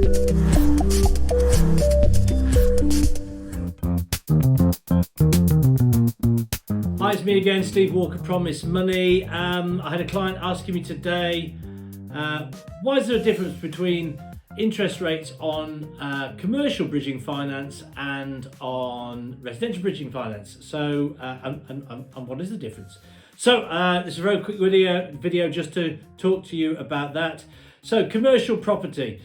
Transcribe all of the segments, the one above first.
Hi, it's me again, Steve Walker, Promise Money. I had a client asking me today, why is there a difference between interest rates on commercial bridging finance and on residential bridging finance? So, and what is the difference? So, this is a very quick video just to talk to you about that. So, commercial property,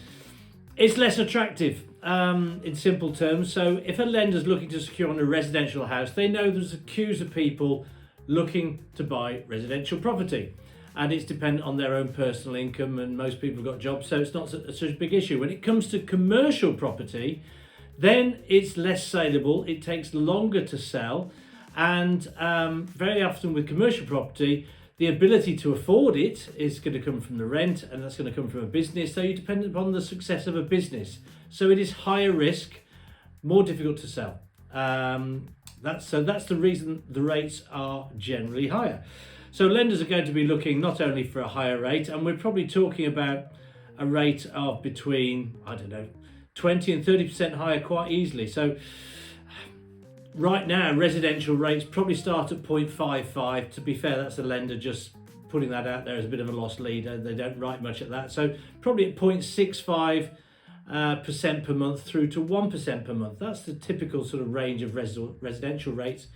it's less attractive. In simple terms. So if a lender's looking to secure on a residential house, they know there's queues of people looking to buy residential property, and it's dependent on their own personal income, and most people have got jobs, so it's not such a big issue. When it comes to commercial property, then it's less saleable, it takes longer to sell, and very often with commercial property, the ability to afford it is going to come from the rent, and that's going to come from a business. So you depend upon the success of a business. So it is higher risk, more difficult to sell. That's the reason the rates are generally higher. So lenders are going to be looking not only for a higher rate, and we're probably talking about a rate of between, 20 and 30% higher quite easily. So right now, residential rates probably start at 0.55. To be fair, that's the lender just putting that out there as a bit of a loss leader. They don't write much at that. So probably at 0.65% per month through to 1% per month. That's the typical sort of range of residential rates.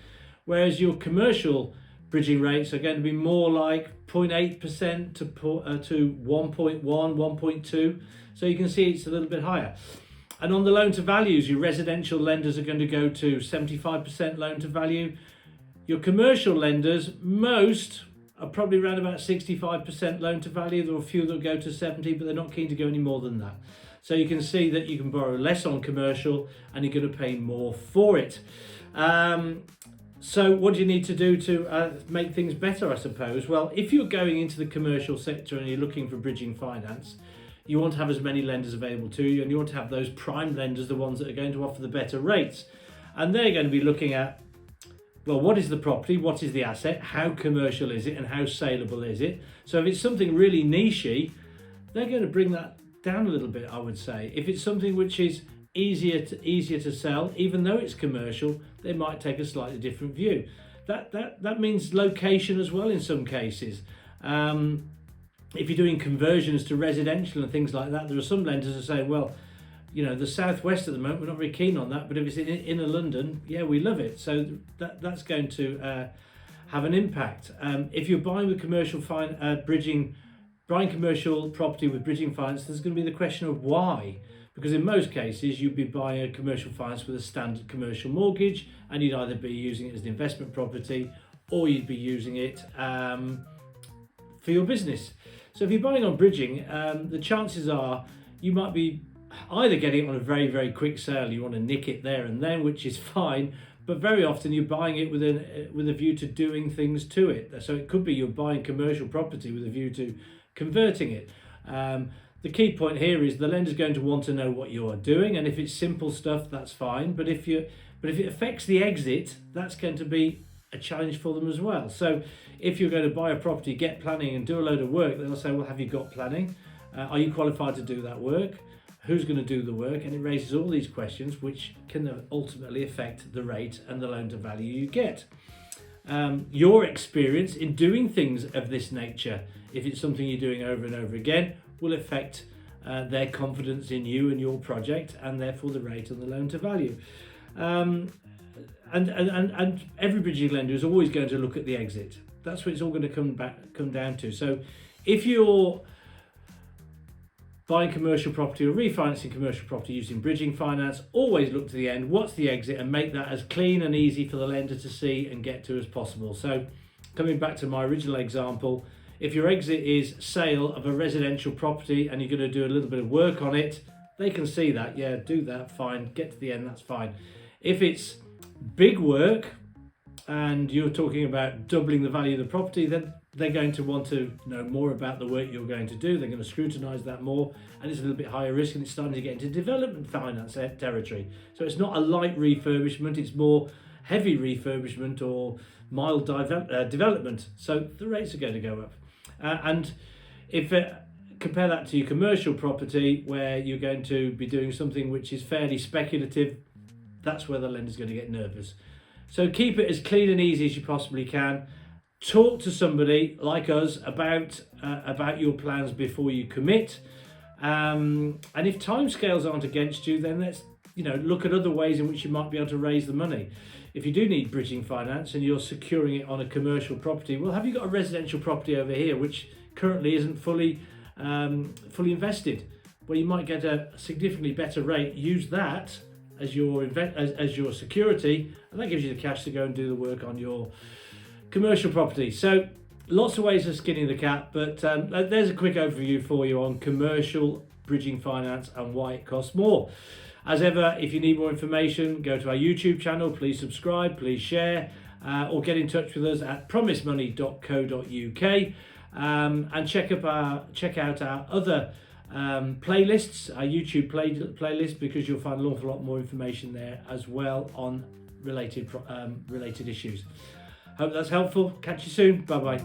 Whereas your commercial bridging rates are going to be more like 0.8% to 1.1, 1.2. So you can see it's a little bit higher. And on the loan to values, your residential lenders are going to go to 75% loan to value. Your commercial lenders, most are probably around about 65% loan to value. There are a few that go to 70, but they're not keen to go any more than that. So you can see that you can borrow less on commercial and you're going to pay more for it. So what do you need to do to make things better, I suppose? Well, if you're going into the commercial sector and you're looking for bridging finance, you want to have as many lenders available to you, and you want to have those prime lenders, the ones that are going to offer the better rates. And they're going to be looking at, well, what is the property, what is the asset, how commercial is it, and how saleable is it? So if it's something really nichey, they're going to bring that down a little bit, I would say. If it's something which is easier to sell, even though it's commercial, they might take a slightly different view. That means location as well in some cases. If you're doing conversions to residential and things like that, there are some lenders who say, well, the southwest at the moment, we're not very keen on that, but if it's in inner London, yeah, we love it. So that's going to have an impact. If you're buying with commercial buying commercial property with bridging finance, there's going to be the question of why. Because in most cases, you'd be buying a commercial finance with a standard commercial mortgage, and you'd either be using it as an investment property, or you'd be using it for your business. So if you're buying on bridging, the chances are you might be either getting it on a very, very quick sale, you want to nick it there and then, which is fine, but very often you're buying it with a view to doing things to it. So it could be you're buying commercial property with a view to converting it. The key point here is the lender's going to want to know what you are doing, and if it's simple stuff, that's fine. But if it affects the exit, that's going to be a challenge for them as well. So if you're going to buy a property, get planning and do a load of work, they'll say, well, have you got planning? Are you qualified to do that work? Who's going to do the work? And it raises all these questions which can ultimately affect the rate and the loan to value you get. Your experience in doing things of this nature, if it's something you're doing over and over again, will affect their confidence in you and your project, and therefore the rate and the loan to value. And every bridging lender is always going to look at the exit. That's what it's all going to come down to. So if you're buying commercial property or refinancing commercial property using bridging finance, always look to the end, what's the exit, and make that as clean and easy for the lender to see and get to as possible. So coming back to my original example, if your exit is sale of a residential property and you're going to do a little bit of work on it, they can see that, yeah, do that, fine, get to the end, that's fine. If it's big work and you're talking about doubling the value of the property, then they're going to want to know more about the work you're going to do. They're going to scrutinise that more, and it's a little bit higher risk, and it's starting to get into development finance territory. So it's not a light refurbishment, it's more heavy refurbishment or mild development. So the rates are going to go up. And if compare that to your commercial property, where you're going to be doing something which is fairly speculative. That's where the lender's going to get nervous. So keep it as clean and easy as you possibly can. Talk to somebody like us about your plans before you commit. And if timescales aren't against you, then let's look at other ways in which you might be able to raise the money. If you do need bridging finance and you're securing it on a commercial property, well, have you got a residential property over here which currently isn't fully invested, where you might get a significantly better rate? Use that as your security, and that gives you the cash to go and do the work on your commercial property. So lots of ways of skinning the cat, but there's a quick overview for you on commercial bridging finance and why it costs more. As ever, if you need more information, go to our YouTube channel, please subscribe, please share, or get in touch with us at promisemoney.co.uk, and check out our other playlists, our YouTube playlist, because you'll find an awful lot more information there as well on related issues. Hope that's helpful. Catch you soon. Bye bye.